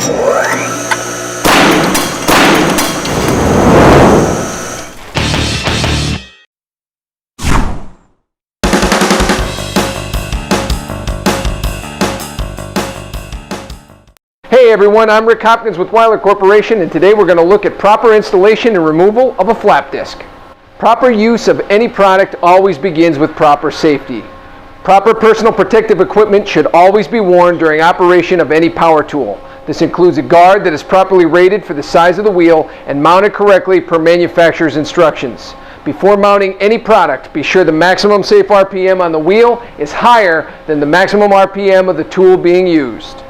Hey everyone, I'm Rick Hopkins with Weiler Corporation, and today we're going to look at proper installation and removal of a flap disc. Proper use of any product always begins with proper safety. Proper personal protective equipment should always be worn during operation of any power tool. This includes a guard that is properly rated for the size of the wheel and mounted correctly per manufacturer's instructions. Before mounting any product, be sure the maximum safe RPM on the wheel is higher than the maximum RPM of the tool being used.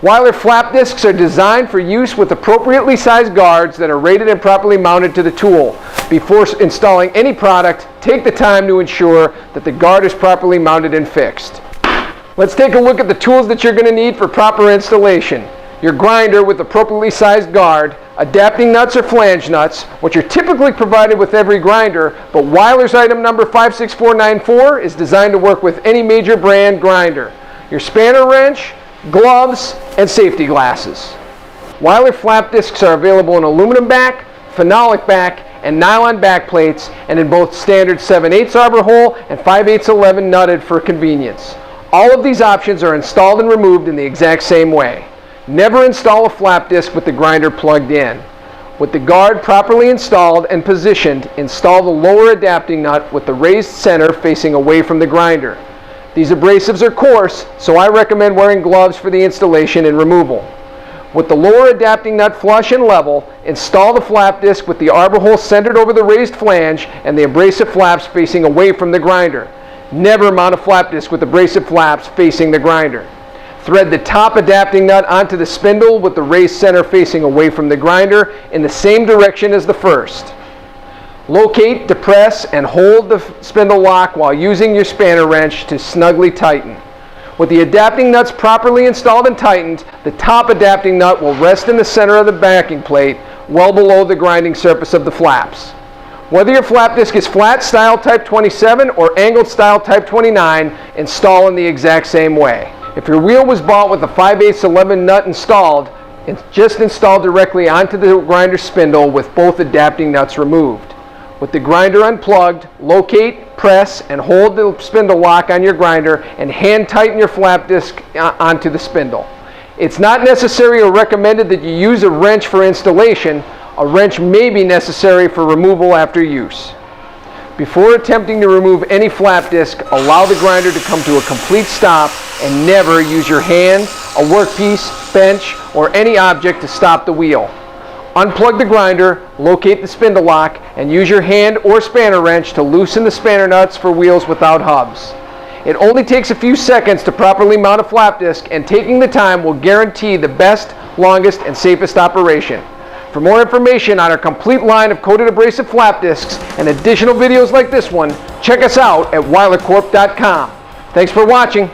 Weiler flap discs are designed for use with appropriately sized guards that are rated and properly mounted to the tool. Before installing any product, take the time to ensure that the guard is properly mounted and fixed. Let's take a look at the tools that you're going to need for proper installation. Your grinder with appropriately sized guard, adapting nuts or flange nuts, which are typically provided with every grinder, but Weiler's item number 56494 is designed to work with any major brand grinder. Your spanner wrench, gloves, and safety glasses. Weiler flap discs are available in aluminum back, phenolic back, and nylon back plates, and in both standard 7/8 arbor hole and 5/8 11 nutted for convenience. All of these options are installed and removed in the exact same way. Never install a flap disc with the grinder plugged in. With the guard properly installed and positioned, install the lower adapting nut with the raised center facing away from the grinder. These abrasives are coarse, so I recommend wearing gloves for the installation and removal. With the lower adapting nut flush and level, install the flap disc with the arbor hole centered over the raised flange and the abrasive flaps facing away from the grinder. Never mount a flap disc with abrasive flaps facing the grinder. Thread the top adapting nut onto the spindle with the raised center facing away from the grinder in the same direction as the first. Locate, depress, and hold the spindle lock while using your spanner wrench to snugly tighten. With the adapting nuts properly installed and tightened, the top adapting nut will rest in the center of the backing plate, well below the grinding surface of the flaps. Whether your flap disc is flat style type 27 or angled style type 29, install in the exact same way. If your wheel was bought with a 5/8 11 nut installed, just install directly onto the grinder spindle with both adapting nuts removed. With the grinder unplugged, locate, press, and hold the spindle lock on your grinder and hand tighten your flap disc onto the spindle. It's not necessary or recommended that you use a wrench for installation. A wrench may be necessary for removal after use. Before attempting to remove any flap disc, allow the grinder to come to a complete stop and never use your hand, a workpiece, bench, or any object to stop the wheel. Unplug the grinder, locate the spindle lock, and use your hand or spanner wrench to loosen the spanner nuts for wheels without hubs. It only takes a few seconds to properly mount a flap disc, and taking the time will guarantee the best, longest, and safest operation. For more information on our complete line of coated abrasive flap discs and additional videos like this one, check us out at weilercorp.com. Thanks for watching.